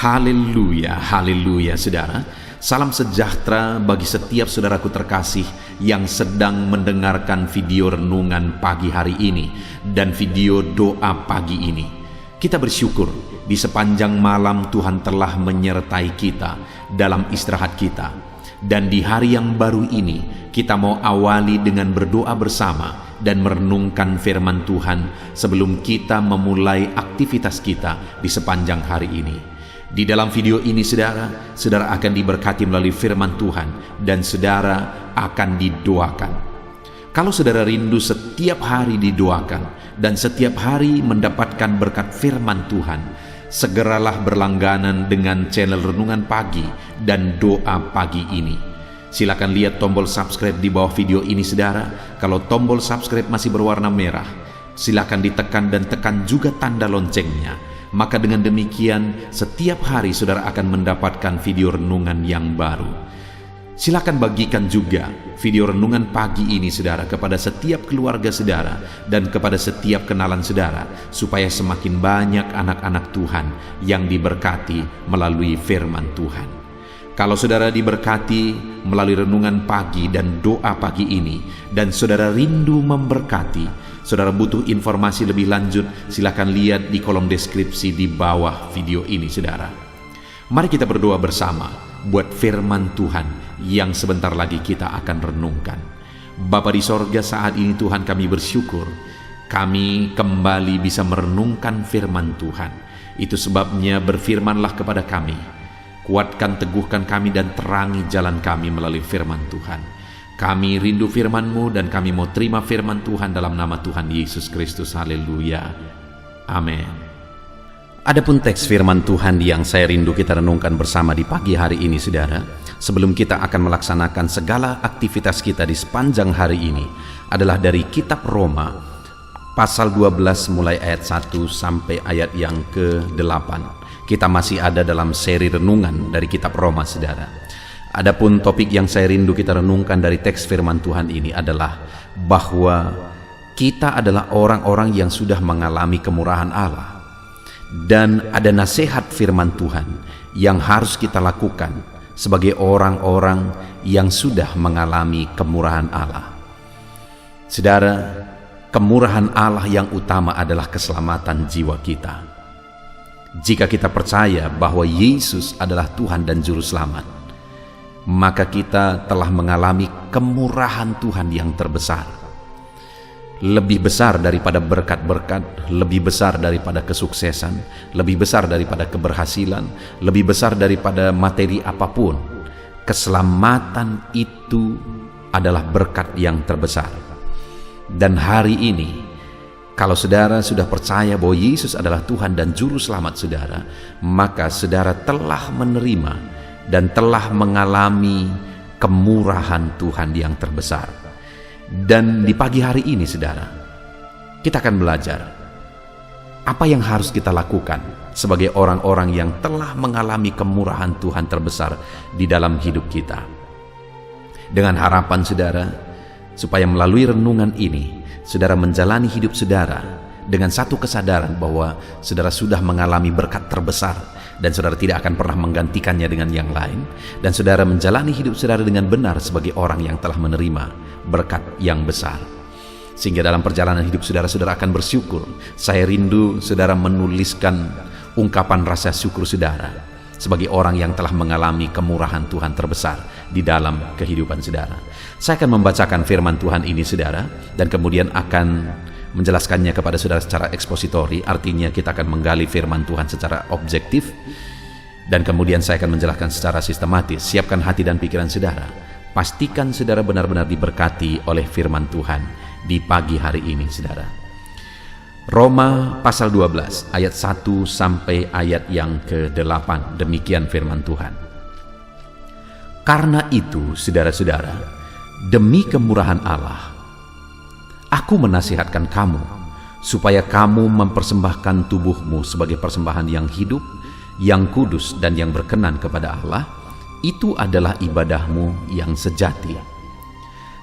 Haleluya, haleluya saudara. Salam sejahtera bagi setiap saudaraku terkasih yang sedang mendengarkan video renungan pagi hari ini dan video doa pagi ini. Kita bersyukur di sepanjang malam Tuhan telah menyertai kita dalam istirahat kita. Dan di hari yang baru ini kita mau awali dengan berdoa bersama dan merenungkan firman Tuhan sebelum kita memulai aktivitas kita di sepanjang hari ini. Di dalam video ini saudara akan diberkati melalui firman Tuhan dan saudara akan didoakan. Kalau saudara rindu setiap hari didoakan dan setiap hari mendapatkan berkat firman Tuhan, segeralah berlangganan dengan channel Renungan Pagi dan Doa Pagi ini. Silakan lihat tombol subscribe di bawah video ini saudara. Kalau tombol subscribe masih berwarna merah, silakan ditekan dan tekan juga tanda loncengnya. Maka dengan demikian setiap hari saudara akan mendapatkan video renungan yang baru. Silakan bagikan juga video renungan pagi ini saudara kepada setiap keluarga saudara dan kepada setiap kenalan saudara, supaya semakin banyak anak-anak Tuhan yang diberkati melalui firman Tuhan. Kalau saudara diberkati melalui renungan pagi dan doa pagi ini dan saudara rindu memberkati, saudara butuh informasi lebih lanjut, silakan lihat di kolom deskripsi di bawah video ini saudara. Mari kita berdoa bersama buat firman Tuhan yang sebentar lagi kita akan renungkan. Bapa di sorga, saat ini Tuhan kami bersyukur kami kembali bisa merenungkan firman Tuhan. Itu sebabnya berfirmanlah kepada kami. Kuatkan, teguhkan kami dan terangi jalan kami melalui firman Tuhan. Kami rindu firman-Mu dan kami mau terima firman Tuhan dalam nama Tuhan Yesus Kristus. Haleluya. Amin. Adapun teks firman Tuhan yang saya rindu kita renungkan bersama di pagi hari ini saudara, sebelum kita akan melaksanakan segala aktivitas kita di sepanjang hari ini, adalah dari kitab Roma pasal 12 mulai ayat 1 sampai ayat yang ke-8. Kita masih ada dalam seri renungan dari kitab Roma saudara. Adapun topik yang saya rindu kita renungkan dari teks firman Tuhan ini adalah bahwa kita adalah orang-orang yang sudah mengalami kemurahan Allah. Dan ada nasihat firman Tuhan yang harus kita lakukan sebagai orang-orang yang sudah mengalami kemurahan Allah. Saudara, kemurahan Allah yang utama adalah keselamatan jiwa kita. Jika kita percaya bahwa Yesus adalah Tuhan dan Juru Selamat, maka kita telah mengalami kemurahan Tuhan yang terbesar. Lebih besar daripada berkat-berkat, lebih besar daripada kesuksesan, lebih besar daripada keberhasilan, lebih besar daripada materi apapun. Keselamatan itu adalah berkat yang terbesar. Dan hari ini, kalau saudara sudah percaya bahwa Yesus adalah Tuhan dan Juru Selamat saudara, maka saudara telah menerima dan telah mengalami kemurahan Tuhan yang terbesar. Dan di pagi hari ini saudara, kita akan belajar apa yang harus kita lakukan sebagai orang-orang yang telah mengalami kemurahan Tuhan terbesar di dalam hidup kita. Dengan harapan saudara, supaya melalui renungan ini saudara menjalani hidup saudara dengan satu kesadaran bahwa saudara sudah mengalami berkat terbesar dan saudara tidak akan pernah menggantikannya dengan yang lain, dan saudara menjalani hidup saudara dengan benar sebagai orang yang telah menerima berkat yang besar. Sehingga dalam perjalanan hidup saudara akan bersyukur. Saya rindu saudara menuliskan ungkapan rasa syukur saudara sebagai orang yang telah mengalami kemurahan Tuhan terbesar di dalam kehidupan saudara. Saya akan membacakan firman Tuhan ini saudara, dan kemudian akan menjelaskannya kepada saudara secara ekspositori. Artinya kita akan menggali firman Tuhan secara objektif, dan kemudian saya akan menjelaskan secara sistematis. Siapkan hati dan pikiran saudara. Pastikan saudara benar-benar diberkati oleh firman Tuhan di pagi hari ini saudara. Roma pasal 12 ayat 1 sampai ayat yang ke-8. Demikian firman Tuhan. Karena itu saudara-saudara, demi kemurahan Allah, aku menasihatkan kamu supaya kamu mempersembahkan tubuhmu sebagai persembahan yang hidup, yang kudus dan yang berkenan kepada Allah. Itu adalah ibadahmu yang sejati.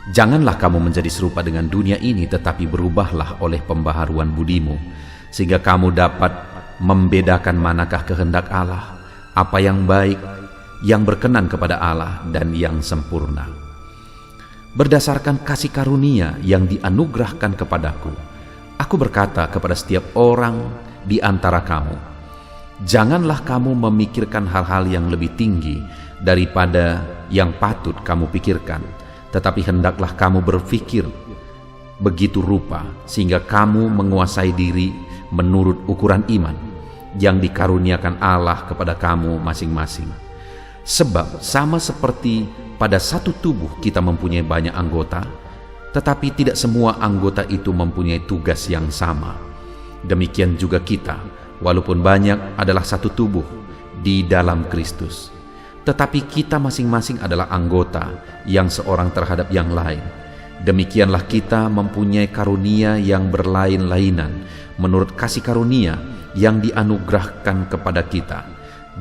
Janganlah kamu menjadi serupa dengan dunia ini, tetapi berubahlah oleh pembaharuan budimu, sehingga kamu dapat membedakan manakah kehendak Allah, apa yang baik, yang berkenan kepada Allah, dan yang sempurna. Berdasarkan kasih karunia yang dianugerahkan kepadaku, aku berkata kepada setiap orang di antara kamu, janganlah kamu memikirkan hal-hal yang lebih tinggi daripada yang patut kamu pikirkan, tetapi hendaklah kamu berpikir begitu rupa sehingga kamu menguasai diri menurut ukuran iman yang dikaruniakan Allah kepada kamu masing-masing. Sebab sama seperti pada satu tubuh kita mempunyai banyak anggota, tetapi tidak semua anggota itu mempunyai tugas yang sama. Demikian juga kita, walaupun banyak, adalah satu tubuh di dalam Kristus. Tetapi kita masing-masing adalah anggota yang seorang terhadap yang lain. Demikianlah kita mempunyai karunia yang berlain-lainan menurut kasih karunia yang dianugerahkan kepada kita.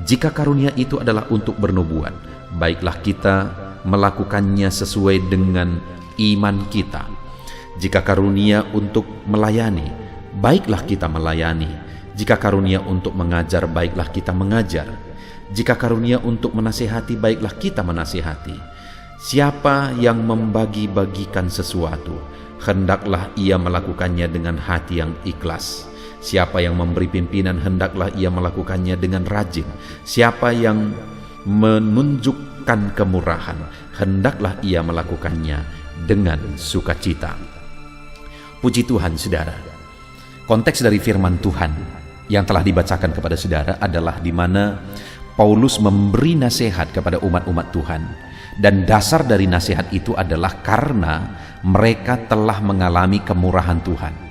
Jika karunia itu adalah untuk bernubuat, baiklah kita melakukannya sesuai dengan iman kita. Jika karunia untuk melayani, baiklah kita melayani. Jika karunia untuk mengajar, baiklah kita mengajar. Jika karunia untuk menasihati, baiklah kita menasihati. Siapa yang membagi-bagikan sesuatu, hendaklah ia melakukannya dengan hati yang ikhlas. Siapa yang memberi pimpinan, hendaklah ia melakukannya dengan rajin. Siapa yang menunjukkan kemurahan, hendaklah ia melakukannya dengan sukacita. Puji Tuhan, saudara. Konteks dari firman Tuhan yang telah dibacakan kepada saudara adalah di mana Paulus memberi nasihat kepada umat-umat Tuhan. Dan dasar dari nasihat itu adalah karena mereka telah mengalami kemurahan Tuhan.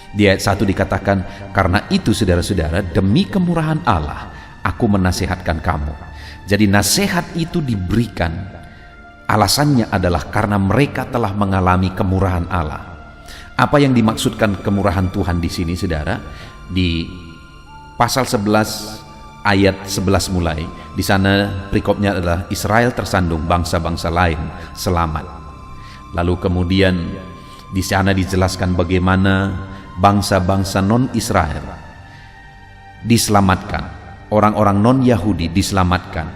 Di ayat 1 dikatakan, karena itu saudara-saudara, demi kemurahan Allah, aku menasihatkan kamu. Jadi nasihat itu diberikan, alasannya adalah karena mereka telah mengalami kemurahan Allah. Apa yang dimaksudkan kemurahan Tuhan di sini, saudara? Di pasal 11 ayat 11 mulai, di sana perikopnya adalah Israel tersandung, bangsa-bangsa lain selamat. Lalu kemudian di sana dijelaskan bagaimana bangsa-bangsa non-Israel diselamatkan, orang-orang non-Yahudi diselamatkan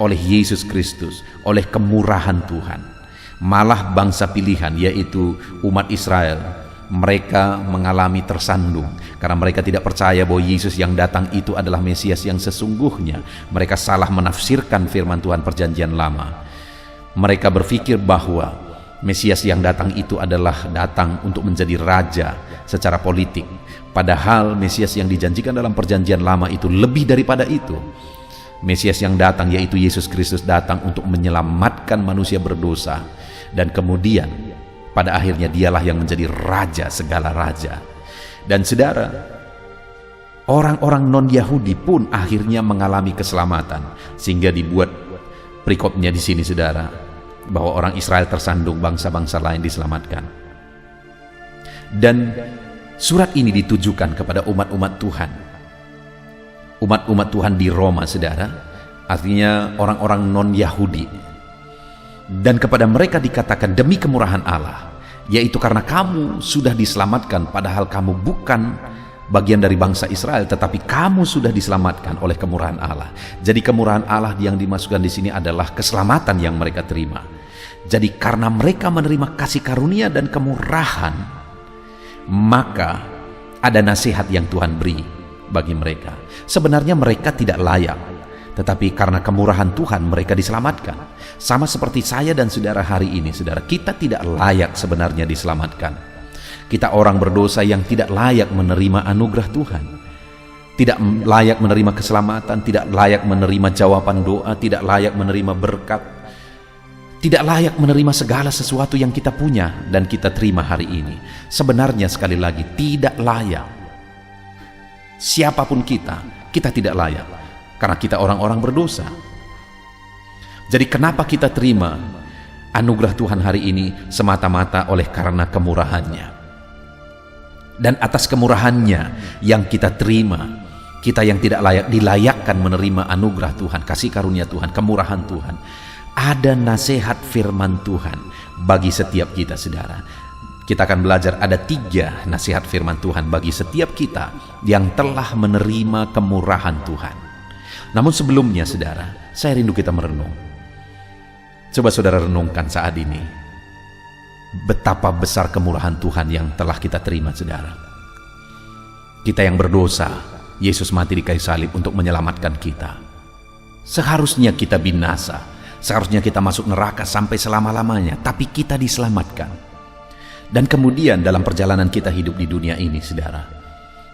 oleh Yesus Kristus, oleh kemurahan Tuhan. Malah bangsa pilihan, yaitu umat Israel, mereka mengalami tersandung karena mereka tidak percaya bahwa Yesus yang datang itu adalah Mesias yang sesungguhnya. Mereka salah menafsirkan firman Tuhan perjanjian lama. Mereka berpikir bahwa Mesias yang datang itu adalah datang untuk menjadi raja secara politik. Padahal Mesias yang dijanjikan dalam perjanjian lama itu lebih daripada itu. Mesias yang datang, yaitu Yesus Kristus, datang untuk menyelamatkan manusia berdosa. Dan kemudian pada akhirnya dialah yang menjadi raja segala raja. Dan saudara, orang-orang non-Yahudi pun akhirnya mengalami keselamatan. Sehingga dibuat perikopnya di sini, saudara, bahwa orang Israel tersandung, bangsa-bangsa lain diselamatkan. Dan surat ini ditujukan kepada umat-umat Tuhan. Umat-umat Tuhan di Roma, saudara, artinya orang-orang non-Yahudi. Dan kepada mereka dikatakan demi kemurahan Allah, yaitu karena kamu sudah diselamatkan, padahal kamu bukan bagian dari bangsa Israel, tetapi kamu sudah diselamatkan oleh kemurahan Allah. Jadi kemurahan Allah yang dimasukkan di sini adalah keselamatan yang mereka terima. Jadi karena mereka menerima kasih karunia dan kemurahan, maka ada nasihat yang Tuhan beri bagi mereka. Sebenarnya mereka tidak layak, tetapi karena kemurahan Tuhan mereka diselamatkan. Sama seperti saya dan saudara hari ini, saudara, kita tidak layak sebenarnya diselamatkan. Kita orang berdosa yang tidak layak menerima anugerah Tuhan, tidak layak menerima keselamatan, tidak layak menerima jawaban doa, tidak layak menerima berkat, tidak layak menerima segala sesuatu yang kita punya dan kita terima hari ini. Sebenarnya sekali lagi tidak layak. Siapapun kita tidak layak karena kita orang-orang berdosa. Jadi kenapa kita terima anugerah Tuhan hari ini? Semata-mata oleh karena kemurahannya. Dan atas kemurahannya yang kita terima, kita yang tidak layak dilayakkan menerima anugerah Tuhan, kasih karunia Tuhan, kemurahan Tuhan. Ada nasihat firman Tuhan bagi setiap kita, saudara. Kita akan belajar ada 3 nasihat firman Tuhan bagi setiap kita yang telah menerima kemurahan Tuhan. Namun sebelumnya saudara, saya rindu kita merenung. Coba saudara renungkan saat ini, betapa besar kemurahan Tuhan yang telah kita terima saudara. Kita yang berdosa, Yesus mati di kayu salib untuk menyelamatkan kita. Seharusnya kita binasa, seharusnya kita masuk neraka sampai selama-lamanya, tapi kita diselamatkan. Dan kemudian dalam perjalanan kita hidup di dunia ini saudara,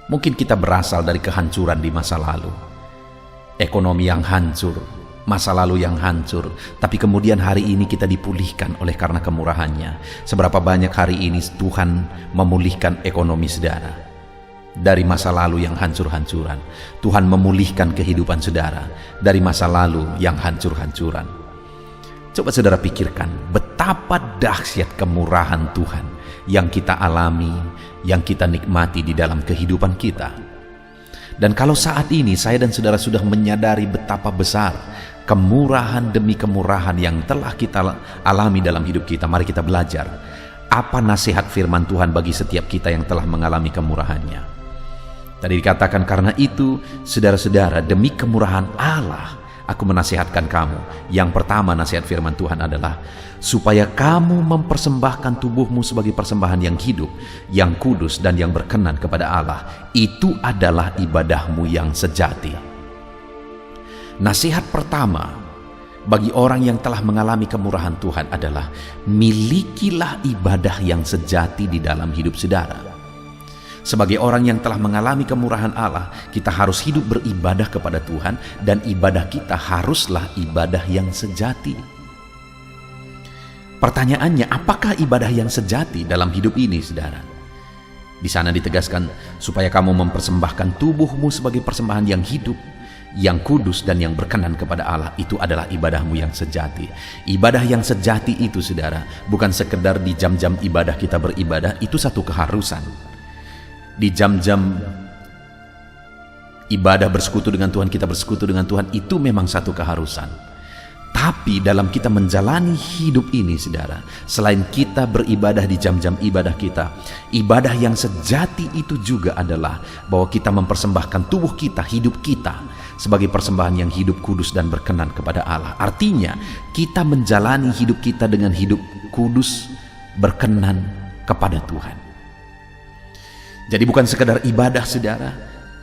mungkin kita berasal dari kehancuran di masa lalu. Ekonomi yang hancur, masa lalu yang hancur, tapi kemudian hari ini kita dipulihkan oleh karena kemurahannya. Seberapa banyak hari ini Tuhan memulihkan ekonomi saudara. Dari masa lalu yang hancur-hancuran, Tuhan memulihkan kehidupan saudara dari masa lalu yang hancur-hancuran. Coba saudara pikirkan betapa dahsyat kemurahan Tuhan yang kita alami, yang kita nikmati di dalam kehidupan kita. Dan kalau saat ini saya dan saudara sudah menyadari betapa besar kemurahan demi kemurahan yang telah kita alami dalam hidup kita, mari kita belajar apa nasihat firman Tuhan bagi setiap kita yang telah mengalami kemurahannya. Tadi dikatakan, karena itu saudara-saudara, demi kemurahan Allah aku menasihatkan kamu. Yang pertama nasihat firman Tuhan adalah supaya kamu mempersembahkan tubuhmu sebagai persembahan yang hidup, yang kudus dan yang berkenan kepada Allah. Itu adalah ibadahmu yang sejati. Nasihat pertama bagi orang yang telah mengalami kemurahan Tuhan adalah milikilah ibadah yang sejati di dalam hidup saudara. Sebagai orang yang telah mengalami kemurahan Allah, kita harus hidup beribadah kepada Tuhan, dan ibadah kita haruslah ibadah yang sejati. Pertanyaannya, apakah ibadah yang sejati dalam hidup ini, saudara? Di sana ditegaskan, supaya kamu mempersembahkan tubuhmu sebagai persembahan yang hidup, yang kudus dan yang berkenan kepada Allah. Itu adalah ibadahmu yang sejati. Ibadah yang sejati itu, saudara, bukan sekedar di jam-jam ibadah kita beribadah, itu satu keharusan. Di jam-jam ibadah bersekutu dengan Tuhan, kita bersekutu dengan Tuhan, itu memang satu keharusan. Tapi dalam kita menjalani hidup ini, saudara, selain kita beribadah di jam-jam ibadah kita, ibadah yang sejati itu juga adalah bahwa kita mempersembahkan tubuh kita, hidup kita sebagai persembahan yang hidup, kudus dan berkenan kepada Allah. Artinya kita menjalani hidup kita dengan hidup kudus, berkenan kepada Tuhan. Jadi bukan sekedar ibadah, saudara,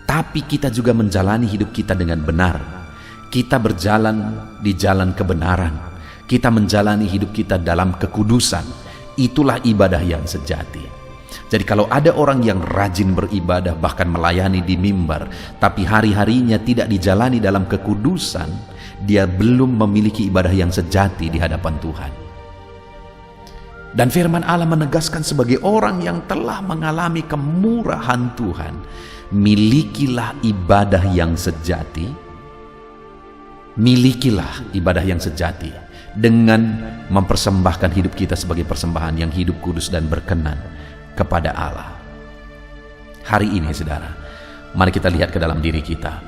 tapi kita juga menjalani hidup kita dengan benar. Kita berjalan di jalan kebenaran. Kita menjalani hidup kita dalam kekudusan. Itulah ibadah yang sejati. Jadi kalau ada orang yang rajin beribadah, bahkan melayani di mimbar, tapi hari-harinya tidak dijalani dalam kekudusan, dia belum memiliki ibadah yang sejati di hadapan Tuhan. Dan firman Allah menegaskan sebagai orang yang telah mengalami kemurahan Tuhan, milikilah ibadah yang sejati. Milikilah ibadah yang sejati dengan mempersembahkan hidup kita sebagai persembahan yang hidup, kudus dan berkenan kepada Allah. Hari ini, saudara, mari kita lihat ke dalam diri kita.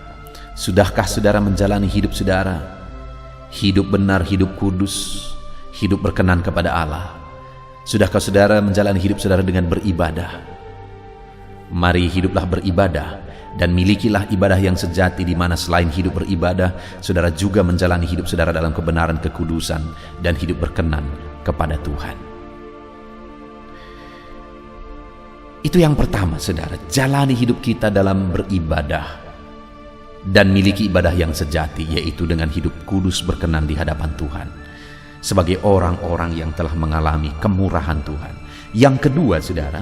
Sudahkah saudara menjalani hidup saudara? Hidup benar, hidup kudus, hidup berkenan kepada Allah. Sudahkah saudara menjalani hidup saudara dengan beribadah? Mari hiduplah beribadah dan milikilah ibadah yang sejati, di mana selain hidup beribadah, saudara juga menjalani hidup saudara dalam kebenaran, kekudusan dan hidup berkenan kepada Tuhan. Itu yang pertama, saudara, jalani hidup kita dalam beribadah dan miliki ibadah yang sejati, yaitu dengan hidup kudus berkenan di hadapan Tuhan, sebagai orang-orang yang telah mengalami kemurahan Tuhan. Yang kedua, saudara,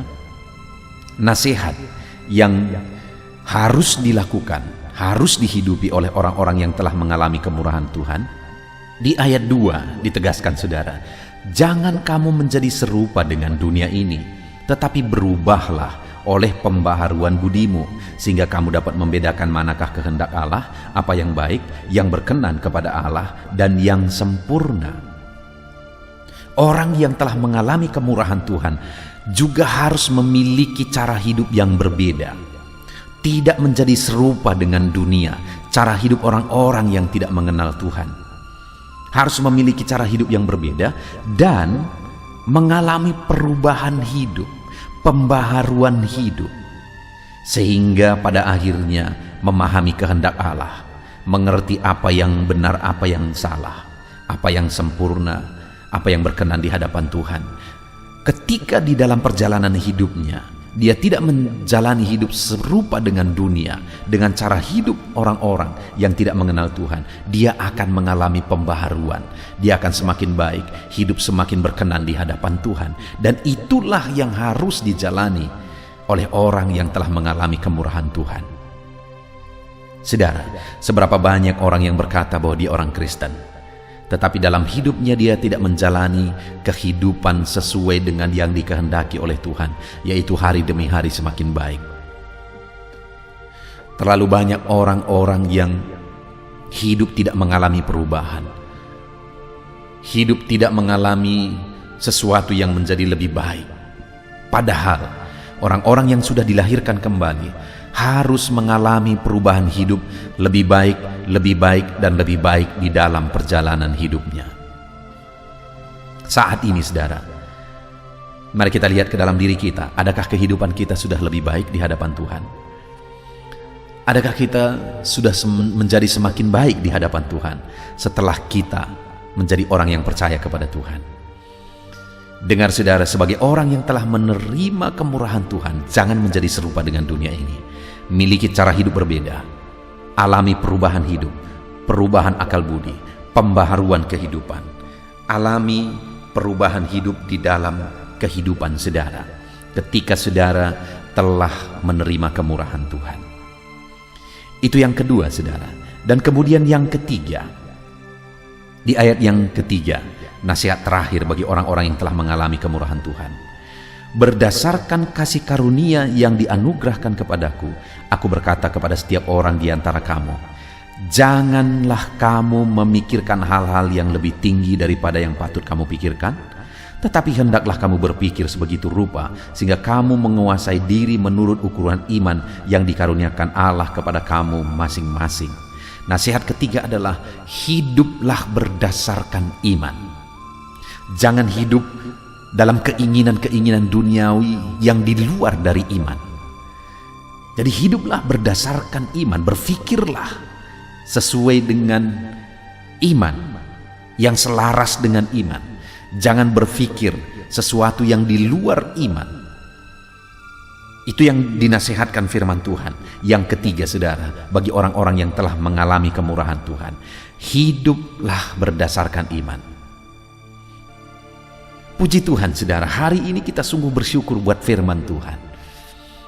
nasihat yang harus dilakukan, harus dihidupi oleh orang-orang yang telah mengalami kemurahan Tuhan. Di ayat 2 ditegaskan, saudara, jangan kamu menjadi serupa dengan dunia ini, tetapi berubahlah oleh pembaharuan budimu, sehingga kamu dapat membedakan manakah kehendak Allah, apa yang baik, yang berkenan kepada Allah, dan yang sempurna. Orang yang telah mengalami kemurahan Tuhan juga harus memiliki cara hidup yang berbeda. Tidak menjadi serupa dengan dunia, cara hidup orang-orang yang tidak mengenal Tuhan. Harus memiliki cara hidup yang berbeda dan mengalami perubahan hidup, pembaharuan hidup, sehingga pada akhirnya memahami kehendak Allah, mengerti apa yang benar, apa yang salah, apa yang sempurna, apa yang berkenan di hadapan Tuhan. Ketika di dalam perjalanan hidupnya dia tidak menjalani hidup serupa dengan dunia, dengan cara hidup orang-orang yang tidak mengenal Tuhan, dia akan mengalami pembaharuan. Dia akan semakin baik, hidup semakin berkenan di hadapan Tuhan. Dan itulah yang harus dijalani oleh orang yang telah mengalami kemurahan Tuhan. Saudara, seberapa banyak orang yang berkata bahwa dia orang Kristen, tetapi dalam hidupnya dia tidak menjalani kehidupan sesuai dengan yang dikehendaki oleh Tuhan, yaitu hari demi hari semakin baik. Terlalu banyak orang-orang yang hidup tidak mengalami perubahan, hidup tidak mengalami sesuatu yang menjadi lebih baik. Padahal orang-orang yang sudah dilahirkan kembali harus mengalami perubahan hidup lebih baik, dan lebih baik di dalam perjalanan hidupnya. Saat ini saudara, mari kita lihat ke dalam diri kita. Adakah kehidupan kita sudah lebih baik di hadapan Tuhan? Adakah kita sudah menjadi semakin baik di hadapan Tuhan setelah kita menjadi orang yang percaya kepada Tuhan? Dengar saudara, sebagai orang yang telah menerima kemurahan Tuhan, jangan menjadi serupa dengan dunia ini. Miliki cara hidup berbeda, alami perubahan hidup, perubahan akal budi, pembaharuan kehidupan. Alami perubahan hidup di dalam kehidupan saudara ketika saudara telah menerima kemurahan Tuhan. Itu yang kedua saudara. Dan kemudian yang ketiga, di ayat yang ketiga, nasihat terakhir bagi orang-orang yang telah mengalami kemurahan Tuhan. Berdasarkan kasih karunia yang dianugerahkan kepadaku, aku berkata kepada setiap orang di antara kamu, janganlah kamu memikirkan hal-hal yang lebih tinggi daripada yang patut kamu pikirkan, tetapi hendaklah kamu berpikir sebegitu rupa sehingga kamu menguasai diri menurut ukuran iman yang dikaruniakan Allah kepada kamu masing-masing. Nasihat ketiga adalah hiduplah berdasarkan iman. Jangan hidup dalam keinginan-keinginan duniawi yang di luar dari iman. Jadi hiduplah berdasarkan iman, berfikirlah sesuai dengan iman, yang selaras dengan iman. Jangan berfikir sesuatu yang di luar iman. Itu yang dinasihatkan firman Tuhan. Yang ketiga saudara, bagi orang-orang yang telah mengalami kemurahan Tuhan, hiduplah berdasarkan iman. Puji Tuhan saudara, hari ini kita sungguh bersyukur buat firman Tuhan,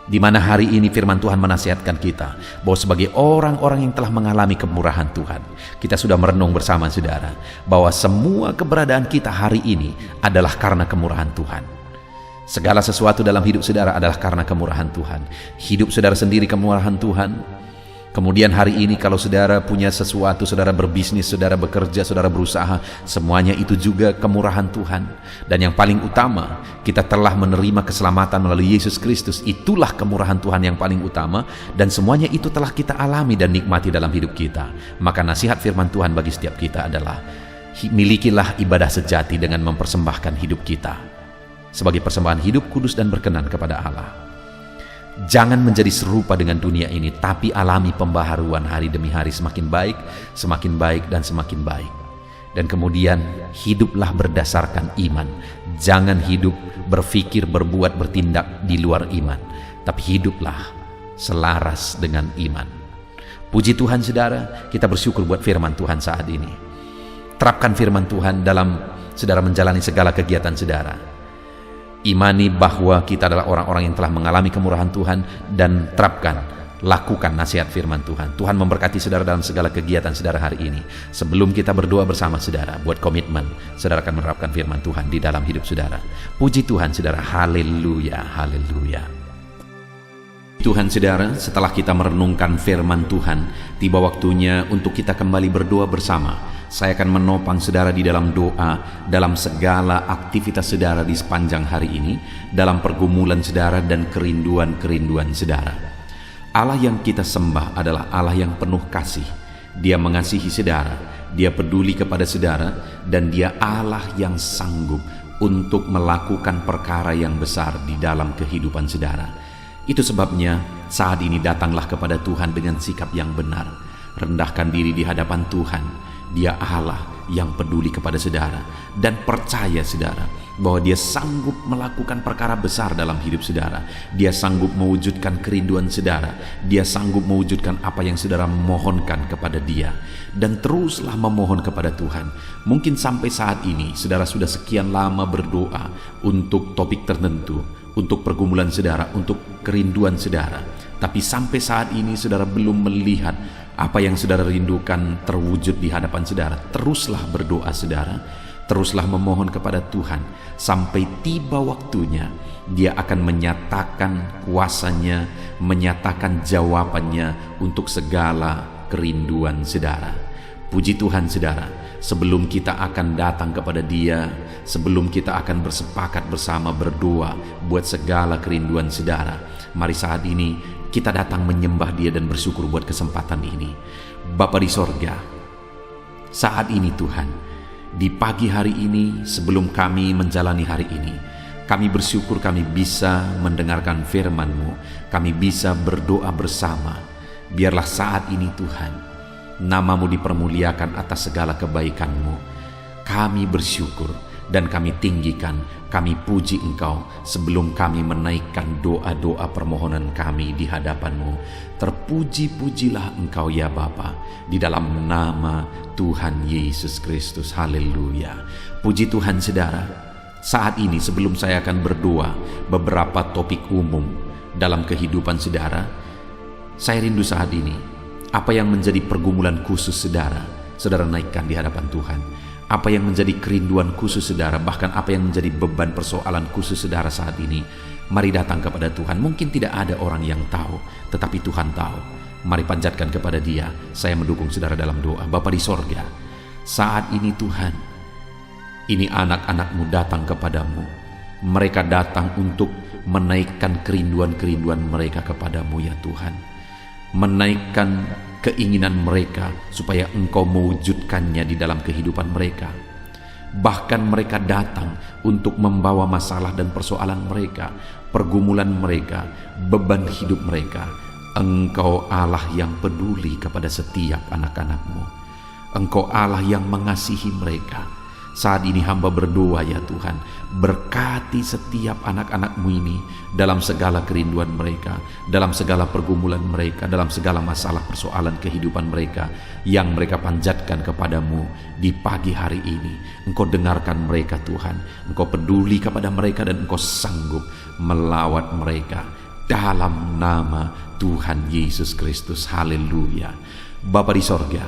di mana hari ini firman Tuhan menasihatkan kita bahwa sebagai orang-orang yang telah mengalami kemurahan Tuhan, kita sudah merenung bersama saudara bahwa semua keberadaan kita hari ini adalah karena kemurahan Tuhan. Segala sesuatu dalam hidup saudara adalah karena kemurahan Tuhan. Hidup saudara sendiri kemurahan Tuhan. Kemudian hari ini kalau saudara punya sesuatu, saudara berbisnis, saudara bekerja, saudara berusaha, semuanya itu juga kemurahan Tuhan. Dan yang paling utama, kita telah menerima keselamatan melalui Yesus Kristus. Itulah kemurahan Tuhan yang paling utama, dan semuanya itu telah kita alami dan nikmati dalam hidup kita. Maka nasihat firman Tuhan bagi setiap kita adalah, milikilah ibadah sejati dengan mempersembahkan hidup kita sebagai persembahan hidup kudus dan berkenan kepada Allah. Jangan menjadi serupa dengan dunia ini, tapi alami pembaharuan hari demi hari, semakin baik, dan semakin baik. Dan kemudian hiduplah berdasarkan iman. Jangan hidup, berfikir, berbuat, bertindak di luar iman, tapi hiduplah selaras dengan iman. Puji Tuhan saudara, kita bersyukur buat firman Tuhan saat ini. Terapkan firman Tuhan dalam saudara menjalani segala kegiatan saudara. Imani bahwa kita adalah orang-orang yang telah mengalami kemurahan Tuhan, dan terapkan, lakukan nasihat firman Tuhan. Tuhan memberkati saudara dalam segala kegiatan saudara hari ini. Sebelum kita berdoa bersama saudara, buat komitmen, saudara akan menerapkan firman Tuhan di dalam hidup saudara. Puji Tuhan saudara, haleluya, haleluya. Tuhan saudara, setelah kita merenungkan firman Tuhan, tiba waktunya untuk kita kembali berdoa bersama. Saya akan menopang saudara di dalam doa, dalam segala aktivitas saudara di sepanjang hari ini, dalam pergumulan saudara dan kerinduan-kerinduan saudara. Allah yang kita sembah adalah Allah yang penuh kasih. Dia mengasihi saudara, Dia peduli kepada saudara, dan Dia Allah yang sanggup untuk melakukan perkara yang besar di dalam kehidupan saudara. Itu sebabnya saat ini datanglah kepada Tuhan dengan sikap yang benar. Rendahkan diri di hadapan Tuhan. Dia Allah yang peduli kepada saudara, dan percaya saudara bahwa Dia sanggup melakukan perkara besar dalam hidup saudara. Dia sanggup mewujudkan kerinduan saudara. Dia sanggup mewujudkan apa yang saudara mohonkan kepada Dia. Dan teruslah memohon kepada Tuhan. Mungkin sampai saat ini saudara sudah sekian lama berdoa untuk topik tertentu, untuk pergumulan saudara, untuk kerinduan saudara, tapi sampai saat ini saudara belum melihat apa yang saudara rindukan terwujud di hadapan saudara. Teruslah berdoa saudara, teruslah memohon kepada Tuhan sampai tiba waktunya Dia akan menyatakan kuasanya, menyatakan jawabannya untuk segala kerinduan saudara. Puji Tuhan saudara, sebelum kita akan datang kepada Dia, sebelum kita akan bersepakat bersama berdoa buat segala kerinduan saudara, mari saat ini kita datang menyembah Dia dan bersyukur buat kesempatan ini. Bapa di sorga, saat ini Tuhan, di pagi hari ini sebelum kami menjalani hari ini, kami bersyukur kami bisa mendengarkan firman-Mu, kami bisa berdoa bersama. Biarlah saat ini Tuhan, nama-Mu dipermuliakan atas segala kebaikan-Mu. Kami bersyukur dan kami tinggikan, kami puji Engkau sebelum kami menaikkan doa-doa permohonan kami di hadapan-Mu. Terpuji-pujilah Engkau ya Bapa, di dalam nama Tuhan Yesus Kristus. Haleluya. Puji Tuhan saudara, saat ini sebelum saya akan berdoa beberapa topik umum dalam kehidupan saudara, saya rindu saat ini apa yang menjadi pergumulan khusus saudara, saudara naikkan di hadapan Tuhan. Apa yang menjadi kerinduan khusus saudara, bahkan apa yang menjadi beban persoalan khusus saudara saat ini, mari datang kepada Tuhan. Mungkin tidak ada orang yang tahu, tetapi Tuhan tahu. Mari panjatkan kepada Dia. Saya mendukung saudara dalam doa. Bapa di sorga, saat ini Tuhan, ini anak-anak-Mu datang kepadamu. Mereka datang untuk menaikkan kerinduan-kerinduan mereka kepadamu ya Tuhan. Menaikkan keinginan mereka supaya Engkau mewujudkannya di dalam kehidupan mereka. Bahkan mereka datang untuk membawa masalah dan persoalan mereka, pergumulan mereka, beban hidup mereka. Engkau Allah yang peduli kepada setiap anak-anak-Mu. Engkau Allah yang mengasihi mereka. Saat ini hamba berdoa ya Tuhan, berkati setiap anak-anak-Mu ini dalam segala kerinduan mereka, dalam segala pergumulan mereka, dalam segala masalah persoalan kehidupan mereka yang mereka panjatkan kepadamu di pagi hari ini. Engkau dengarkan mereka Tuhan, Engkau peduli kepada mereka dan Engkau sanggup melawat mereka dalam nama Tuhan Yesus Kristus. Haleluya. Bapa di sorga,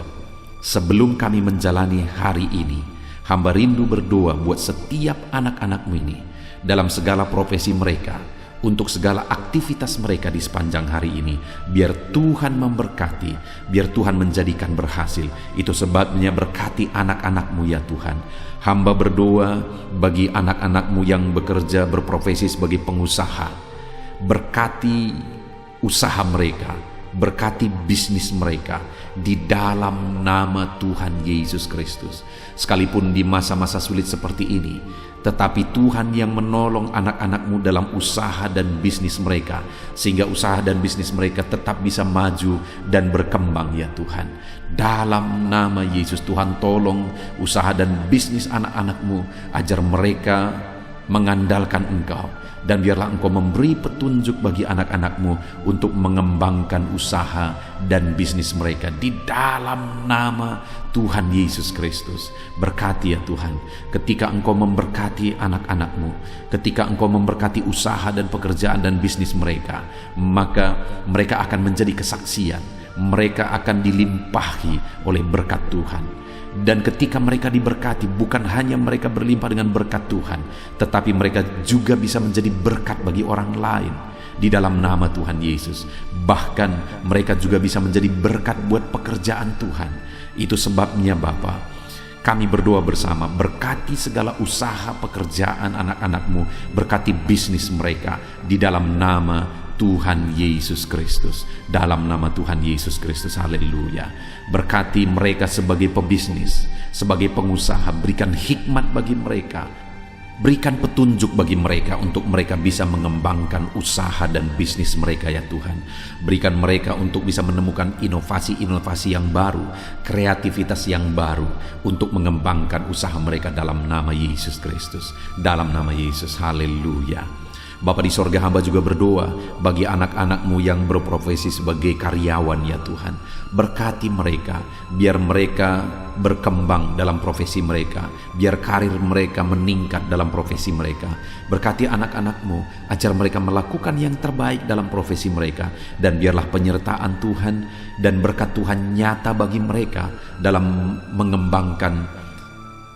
sebelum kami menjalani hari ini, hamba rindu berdoa buat setiap anak-anak-Mu ini dalam segala profesi mereka, untuk segala aktivitas mereka di sepanjang hari ini. Biar Tuhan memberkati, biar Tuhan menjadikan berhasil. Itu sebabnya berkati anak-anak-Mu ya Tuhan. Hamba berdoa bagi anak-anak-Mu yang bekerja berprofesi sebagai pengusaha. Berkati usaha mereka, berkati bisnis mereka di dalam nama Tuhan Yesus Kristus. Sekalipun di masa-masa sulit seperti ini, tetapi Tuhan yang menolong anak-anak-Mu dalam usaha dan bisnis mereka, sehingga usaha dan bisnis mereka tetap bisa maju dan berkembang ya Tuhan. Dalam nama Yesus, Tuhan tolong usaha dan bisnis anak-anak-Mu, ajar mereka mengandalkan Engkau. Dan biarlah Engkau memberi petunjuk bagi anak-anak-Mu untuk mengembangkan usaha dan bisnis mereka di dalam nama Tuhan Yesus Kristus. Berkati ya Tuhan, ketika Engkau memberkati anak-anak-Mu, ketika Engkau memberkati usaha dan pekerjaan dan bisnis mereka, maka mereka akan menjadi kesaksian. Mereka akan dilimpahi oleh berkat Tuhan. Dan ketika mereka diberkati, bukan hanya mereka berlimpah dengan berkat Tuhan, tetapi mereka juga bisa menjadi berkat bagi orang lain di dalam nama Tuhan Yesus. Bahkan mereka juga bisa menjadi berkat buat pekerjaan Tuhan. Itu sebabnya Bapa, kami berdoa bersama, berkati segala usaha pekerjaan anak-anak-Mu, berkati bisnis mereka di dalam nama Tuhan Yesus Kristus. Dalam nama Tuhan Yesus Kristus. Haleluya. Berkati mereka sebagai pebisnis, sebagai pengusaha. Berikan hikmat bagi mereka Berikan petunjuk bagi mereka untuk mereka bisa mengembangkan usaha dan bisnis mereka ya Tuhan. Berikan mereka untuk bisa menemukan inovasi-inovasi yang baru, kreativitas yang baru untuk mengembangkan usaha mereka dalam nama Yesus Kristus. Dalam nama Yesus, haleluya. Bapa di sorga, hamba juga berdoa bagi anak-anak-Mu yang berprofesi sebagai karyawan ya Tuhan. Berkati mereka, biar mereka berkembang dalam profesi mereka, biar karir mereka meningkat dalam profesi mereka. Berkati anak-anak-Mu, ajar mereka melakukan yang terbaik dalam profesi mereka, dan biarlah penyertaan Tuhan dan berkat Tuhan nyata bagi mereka dalam mengembangkan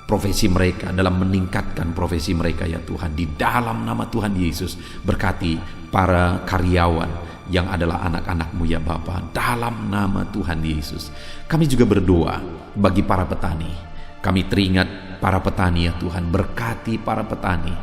profesi mereka, dalam meningkatkan profesi mereka ya Tuhan. Di dalam nama Tuhan Yesus, berkati para karyawan yang adalah anak-anak-Mu ya Bapa, dalam nama Tuhan Yesus. Kami juga berdoa bagi para petani. Kami teringat para petani ya Tuhan. Berkati para petani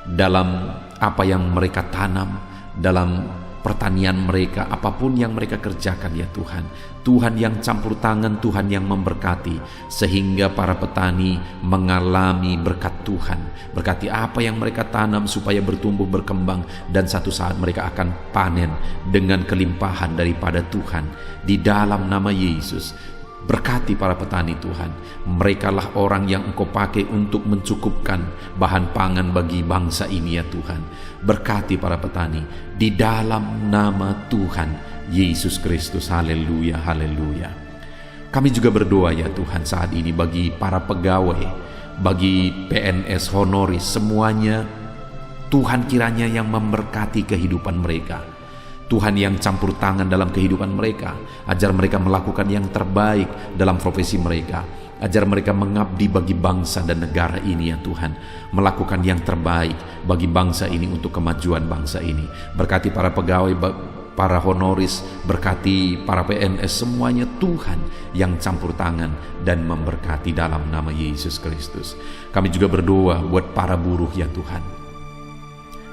dalam apa yang mereka tanam, dalam pertanian mereka, apapun yang mereka kerjakan ya Tuhan. Tuhan yang campur tangan, Tuhan yang memberkati, sehingga para petani mengalami berkat Tuhan. Berkati apa yang mereka tanam supaya bertumbuh, berkembang, dan satu saat mereka akan panen dengan kelimpahan daripada Tuhan. Di dalam nama Yesus, berkati para petani Tuhan. Merekalah orang yang Engkau pakai untuk mencukupkan bahan pangan bagi bangsa ini ya Tuhan. Berkati para petani di dalam nama Tuhan Yesus Kristus. Haleluya, haleluya. Kami juga berdoa ya Tuhan saat ini bagi para pegawai, bagi PNS honoris semuanya. Tuhan kiranya yang memberkati kehidupan mereka. Tuhan yang campur tangan dalam kehidupan mereka, ajar mereka melakukan yang terbaik dalam profesi mereka, ajar mereka mengabdi bagi bangsa dan negara ini ya Tuhan, melakukan yang terbaik bagi bangsa ini untuk kemajuan bangsa ini. Berkati para pegawai, para honoris, berkati para PNS semuanya, Tuhan yang campur tangan dan memberkati dalam nama Yesus Kristus. Kami juga berdoa buat para buruh ya Tuhan,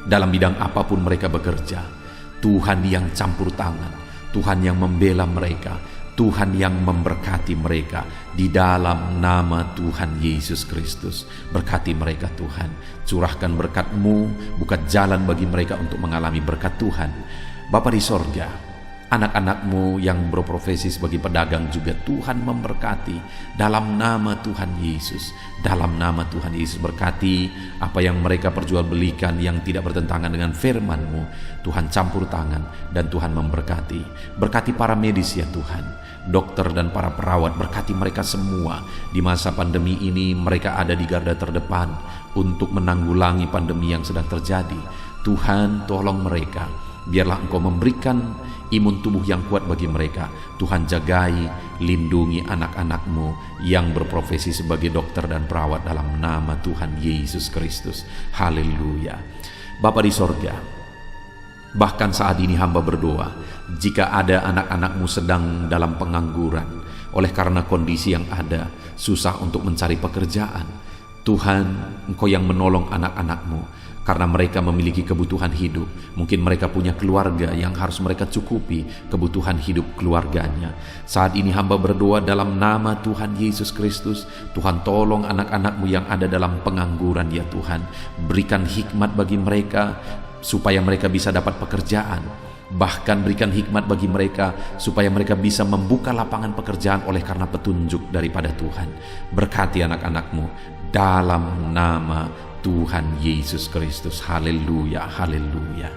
dalam bidang apapun mereka bekerja. Tuhan yang campur tangan, Tuhan yang membela mereka, Tuhan yang memberkati mereka di dalam nama Tuhan Yesus Kristus. Berkati mereka Tuhan, curahkan berkat-Mu, buka jalan bagi mereka untuk mengalami berkat Tuhan. Bapa di sorga, anak-anak-Mu yang berprofesi sebagai pedagang juga Tuhan memberkati dalam nama Tuhan Yesus. Dalam nama Tuhan Yesus, berkati apa yang mereka perjualbelikan yang tidak bertentangan dengan firman-Mu. Tuhan campur tangan dan Tuhan memberkati. Berkati para medis ya Tuhan, dokter dan para perawat, berkati mereka semua. Di masa pandemi ini mereka ada di garda terdepan untuk menanggulangi pandemi yang sedang terjadi. Tuhan tolong mereka, biarlah Engkau memberikan imun tubuh yang kuat bagi mereka. Tuhan jagai, lindungi anak-anak-Mu yang berprofesi sebagai dokter dan perawat dalam nama Tuhan Yesus Kristus. Haleluya. Bapa di sorga, bahkan saat ini hamba berdoa, jika ada anak-anak-Mu sedang dalam pengangguran oleh karena kondisi yang ada, susah untuk mencari pekerjaan, Tuhan, Engkau yang menolong anak-anak-Mu karena mereka memiliki kebutuhan hidup. Mungkin mereka punya keluarga yang harus mereka cukupi kebutuhan hidup keluarganya. Saat ini hamba berdoa dalam nama Tuhan Yesus Kristus, Tuhan tolong anak-anak-Mu yang ada dalam pengangguran ya Tuhan. Berikan hikmat bagi mereka supaya mereka bisa dapat pekerjaan. Bahkan berikan hikmat bagi mereka supaya mereka bisa membuka lapangan pekerjaan oleh karena petunjuk daripada Tuhan. Berkati anak-anak-Mu dalam nama Tuhan Yesus Kristus. Haleluya, haleluya.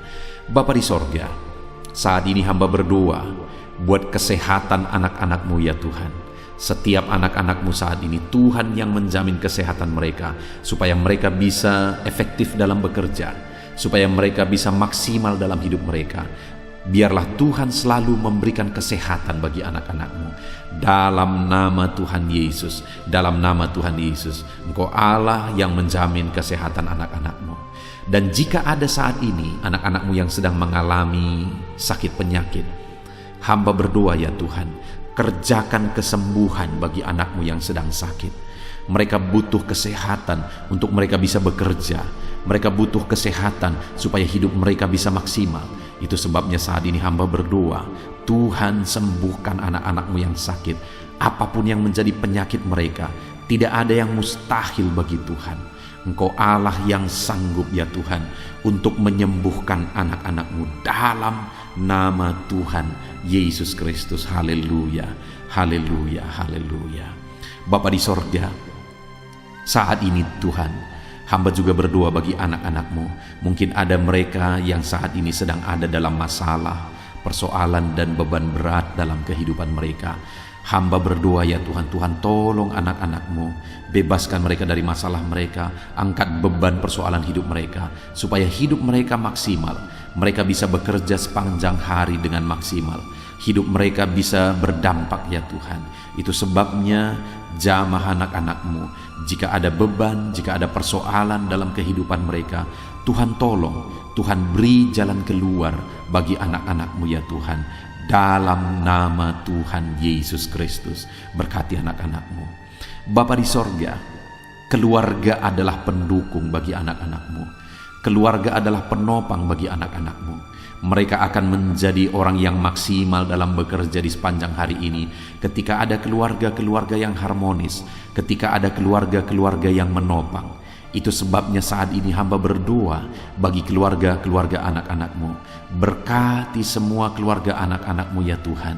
Bapa di sorga, saat ini hamba berdoa buat kesehatan anak-anak-Mu ya Tuhan. Setiap anak-anak-Mu saat ini, Tuhan yang menjamin kesehatan mereka, supaya mereka bisa efektif dalam bekerja, supaya mereka bisa maksimal dalam hidup mereka. Biarlah Tuhan selalu memberikan kesehatan bagi anak-anak-Mu. Dalam nama Tuhan Yesus, dalam nama Tuhan Yesus, Engkau Allah yang menjamin kesehatan anak-anak-Mu. Dan jika ada saat ini anak-anak-Mu yang sedang mengalami sakit penyakit, hamba berdoa ya Tuhan, kerjakan kesembuhan bagi anak-Mu yang sedang sakit. Mereka butuh kesehatan untuk mereka bisa bekerja. Mereka butuh kesehatan supaya hidup mereka bisa maksimal. Itu sebabnya saat ini hamba berdoa, Tuhan sembuhkan anak-anak-Mu yang sakit. Apapun yang menjadi penyakit mereka, tidak ada yang mustahil bagi Tuhan. Engkau Allah yang sanggup ya Tuhan untuk menyembuhkan anak-anak-Mu dalam nama Tuhan Yesus Kristus. Haleluya, haleluya, haleluya. Bapa di sorga, saat ini Tuhan, hamba juga berdoa bagi anak-anak-Mu. Mungkin ada mereka yang saat ini sedang ada dalam masalah, persoalan dan beban berat dalam kehidupan mereka. Hamba berdoa ya Tuhan, Tuhan tolong anak-anak-Mu, bebaskan mereka dari masalah mereka, angkat beban persoalan hidup mereka, supaya hidup mereka maksimal, mereka bisa bekerja sepanjang hari dengan maksimal, hidup mereka bisa berdampak ya Tuhan. Itu sebabnya jamah anak-anak-Mu, jika ada beban, jika ada persoalan dalam kehidupan mereka, Tuhan tolong, Tuhan beri jalan keluar bagi anak-anak-Mu ya Tuhan. Dalam nama Tuhan Yesus Kristus, berkati anak-anak-Mu. Bapa di sorga, keluarga adalah pendukung bagi anak-anak-Mu. Keluarga adalah penopang bagi anak-anak-Mu. Mereka akan menjadi orang yang maksimal dalam bekerja di sepanjang hari ini. Ketika ada keluarga-keluarga yang harmonis, ketika ada keluarga-keluarga yang menopang. Itu sebabnya saat ini hamba berdoa bagi keluarga-keluarga anak-anak-Mu. Berkati semua keluarga anak-anak-Mu ya Tuhan.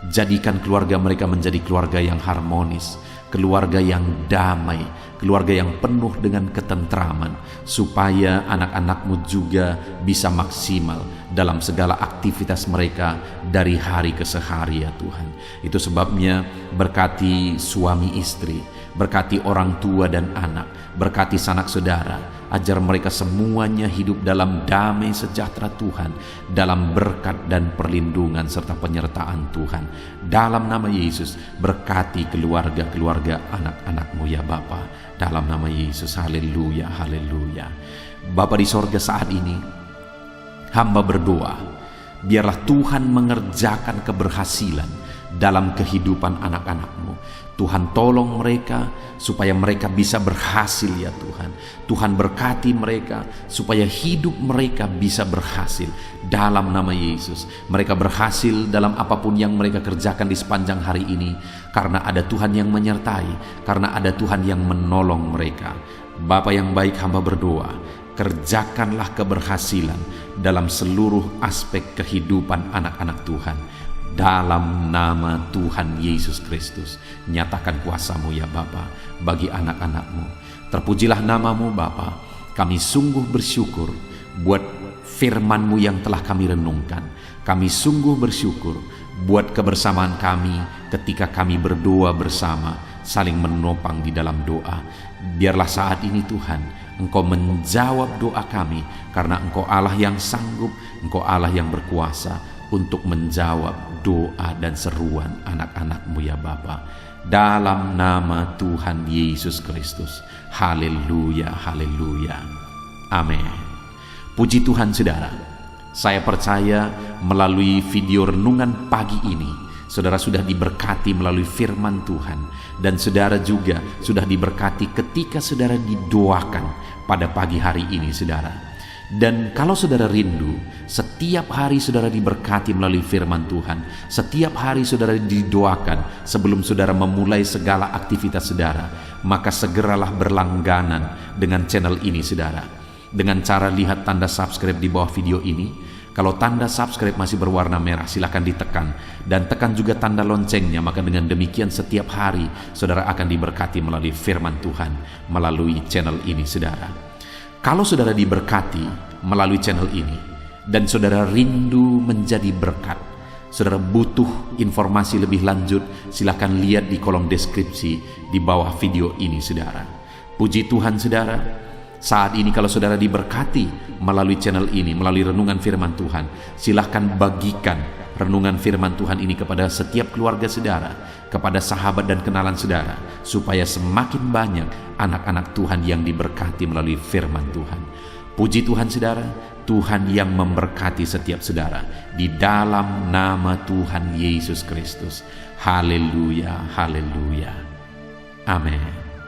Jadikan keluarga mereka menjadi keluarga yang harmonis, keluarga yang damai, keluarga yang penuh dengan ketentraman, supaya anak-anak-Mu juga bisa maksimal dalam segala aktivitas mereka dari hari ke sehari ya Tuhan. Itu sebabnya berkati suami istri, berkati orang tua dan anak, berkati sanak saudara, ajar mereka semuanya hidup dalam damai sejahtera Tuhan, dalam berkat dan perlindungan serta penyertaan Tuhan. Dalam nama Yesus, berkati keluarga-keluarga anak-anak-Mu ya Bapa. Dalam nama Yesus, haleluya, haleluya. Bapa di sorga, saat ini hamba berdoa, biarlah Tuhan mengerjakan keberhasilan dalam kehidupan anak-anak-Mu. Tuhan tolong mereka supaya mereka bisa berhasil ya Tuhan. Tuhan berkati mereka supaya hidup mereka bisa berhasil dalam nama Yesus. Mereka berhasil dalam apapun yang mereka kerjakan di sepanjang hari ini, karena ada Tuhan yang menyertai, karena ada Tuhan yang menolong mereka. Bapa yang baik, hamba berdoa, kerjakanlah keberhasilan dalam seluruh aspek kehidupan anak-anak Tuhan. Dalam nama Tuhan Yesus Kristus, nyatakan kuasa-Mu ya Bapa bagi anak-anak-Mu. Terpujilah nama-Mu Bapa. Kami sungguh bersyukur buat firman-Mu yang telah kami renungkan. Kami sungguh bersyukur buat kebersamaan kami ketika kami berdoa bersama, saling menopang di dalam doa. Biarlah saat ini Tuhan, Engkau menjawab doa kami, karena Engkau Allah yang sanggup, Engkau Allah yang berkuasa untuk menjawab doa dan seruan anak-anak-Mu ya Bapa. Dalam nama Tuhan Yesus Kristus. Haleluya, haleluya. Amin. Puji Tuhan saudara. Saya percaya melalui video renungan pagi ini, saudara sudah diberkati melalui firman Tuhan. Dan saudara juga sudah diberkati ketika saudara didoakan pada pagi hari ini saudara. Dan kalau saudara rindu, setiap hari saudara diberkati melalui firman Tuhan, setiap hari saudara didoakan sebelum saudara memulai segala aktivitas saudara, maka segeralah berlangganan dengan channel ini saudara. Dengan cara lihat tanda subscribe di bawah video ini. Kalau tanda subscribe masih berwarna merah, silakan ditekan, dan tekan juga tanda loncengnya, maka dengan demikian setiap hari saudara akan diberkati melalui firman Tuhan melalui channel ini saudara. Kalau saudara diberkati melalui channel ini dan saudara rindu menjadi berkat, saudara butuh informasi lebih lanjut, silakan lihat di kolom deskripsi di bawah video ini saudara. Puji Tuhan saudara, saat ini kalau saudara diberkati melalui channel ini, melalui renungan firman Tuhan, silakan bagikan renungan firman Tuhan ini kepada setiap keluarga saudara, kepada sahabat dan kenalan saudara, supaya semakin banyak anak-anak Tuhan yang diberkati melalui firman Tuhan. Puji Tuhan saudara, Tuhan yang memberkati setiap saudara di dalam nama Tuhan Yesus Kristus. Haleluya, haleluya. Amin.